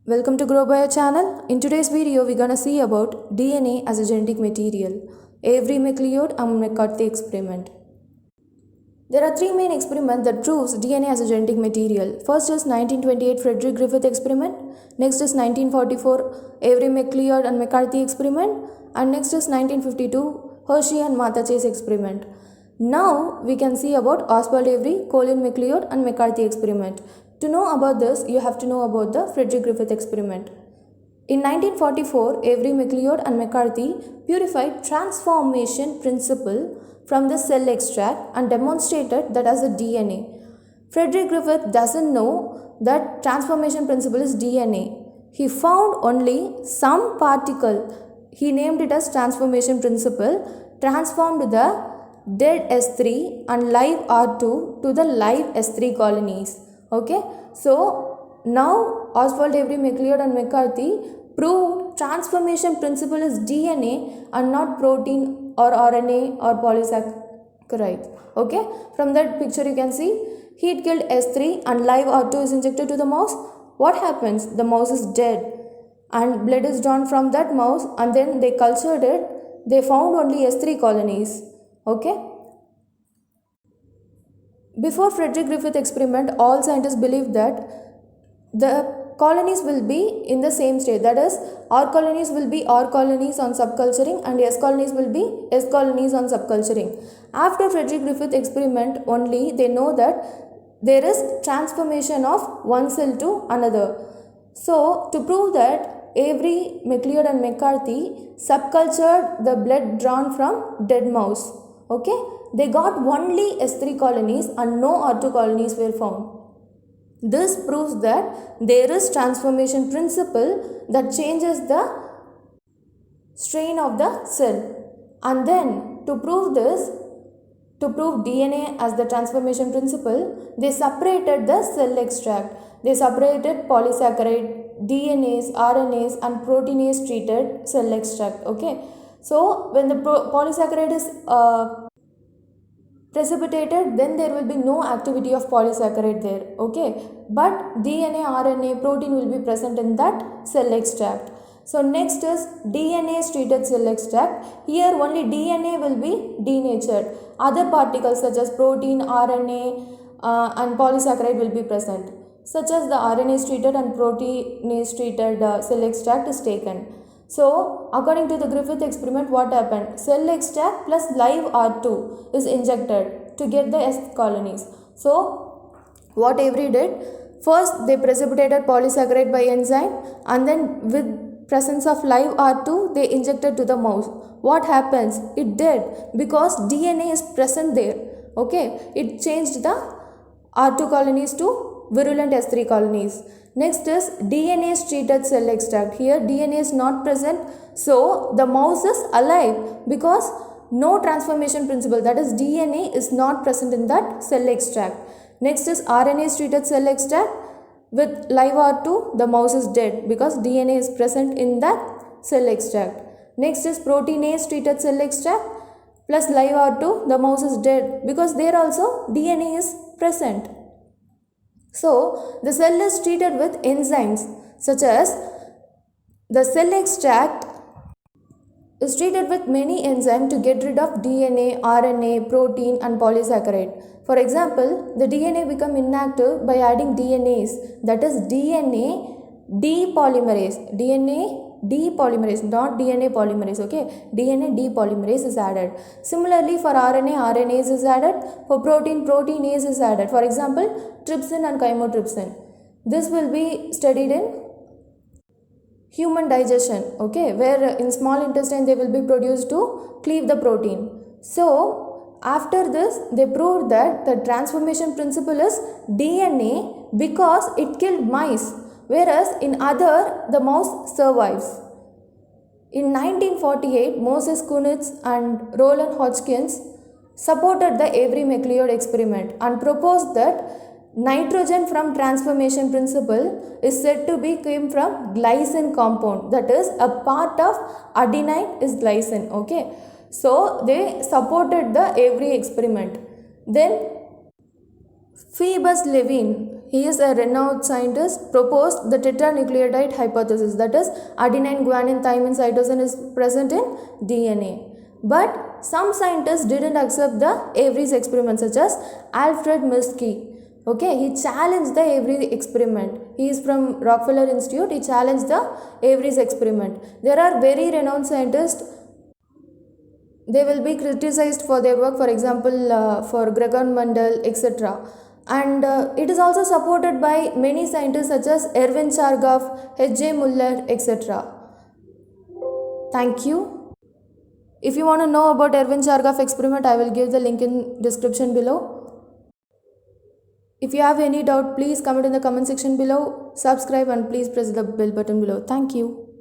Welcome to Grow Bio channel. In today's video, we're gonna see about DNA as a genetic material, Avery McLeod and McCarthy experiment. There are three main experiments that proves DNA as a genetic material. First is 1928 Frederick Griffith experiment. Next is 1944 Avery McLeod and McCarthy experiment. And next is 1952 Hershey and Martha Chase experiment. Now we can see about Oswald Avery, Colin McLeod and McCarthy experiment. To know about this, you have to know about the Frederick Griffith experiment. In 1944, Avery McLeod and McCarthy purified transformation principle from the cell extract and demonstrated that as a DNA. Frederick Griffith doesn't know that transformation principle is DNA. He found only some particle. He named it as transformation principle, transformed the dead S3 and live R2 to the live S3 colonies. Okay, so now Oswald Avery McLeod and McCarthy proved transformation principle is DNA and not protein or RNA or polysaccharides. Okay, from that picture you can see heat killed S3 and live R2 is injected to the mouse. What happens? The mouse is dead and blood is drawn from that mouse, and then they cultured it. They found only S3 colonies. Okay. Before Frederick Griffith experiment, all scientists believed that the colonies will be in the same state. That is, R colonies will be R colonies on subculturing and S colonies will be S colonies on subculturing. After Frederick Griffith experiment only, they know that there is transformation of one cell to another. So, to prove that, Avery, McLeod and McCarthy subcultured the blood drawn from dead mouse. Okay, they got only S3 colonies and no R2 colonies were found. This proves that there is transformation principle that changes the strain of the cell. And then to prove this, to prove DNA as the transformation principle, they separated the cell extract. They separated polysaccharide, DNAs, RNAs and proteinase treated cell extract. Okay, so when the polysaccharide is precipitated, then there will be no activity of polysaccharide there. Okay, but DNA, RNA, protein will be present in that cell extract. So next is DNA treated cell extract. Here only DNA will be denatured. Other particles such as protein, RNA and polysaccharide will be present. Such as the RNA treated and proteinase treated cell extract is taken. So, according to the Griffith experiment, what happened? Cell extract plus live R2 is injected to get the S colonies. So, what Avery did? First, they precipitated polysaccharide by enzyme, and then with presence of live R2, they injected to the mouse. What happens? It did because DNA is present there. Okay, it changed the R2 colonies to virulent S3 colonies. Next is DNA treated cell extract. Here DNA is not present, so the mouse is alive because no transformation principle, that is DNA is not present in that cell extract. Next is RNA treated cell extract. With live R2, the mouse is dead because DNA is present in that cell extract. Next is proteinase treated cell extract plus live R2, the mouse is dead because there also DNA is present. So, the cell is treated with enzymes such as the cell extract is treated with many enzymes to get rid of DNA, RNA, protein and polysaccharide. For example, the DNA become inactive by adding DNase, that is DNA depolymerase. DNA depolymerase, not DNA polymerase. Okay, DNA depolymerase is added. Similarly, for RNA, RNase is added. For protein, proteinase is added. For example, trypsin and chymotrypsin. This will be studied in human digestion. Okay, where in small intestine they will be produced to cleave the protein. So, after this, they proved that the transformation principle is DNA because it killed mice, whereas in other the mouse survives. In 1948, Moses Kunitz and Roland Hodgkins supported the Avery McLeod experiment and proposed that nitrogen from transformation principle is said to be came from glycine compound, that is a part of adenine is glycine. Okay, so they supported the Avery experiment. Then Phoebus Levine, he is a renowned scientist, proposed the tetranucleotide hypothesis, that is adenine, guanine, thymine, cytosine is present in DNA. But some scientists didn't accept the Avery's experiment, such as Alfred Minsky. Okay, he challenged the Avery experiment. He is from Rockefeller Institute. He challenged the Avery's experiment. There are very renowned scientists. They will be criticized for their work, for example, for Gregor Mendel, etc. And it is also supported by many scientists such as Erwin Chargaff, H.J. Muller, etc. Thank you. If you want to know about Erwin Chargaff experiment, I will give the link in description below. If you have any doubt, please comment in the comment section below. Subscribe and please press the bell button below. Thank you.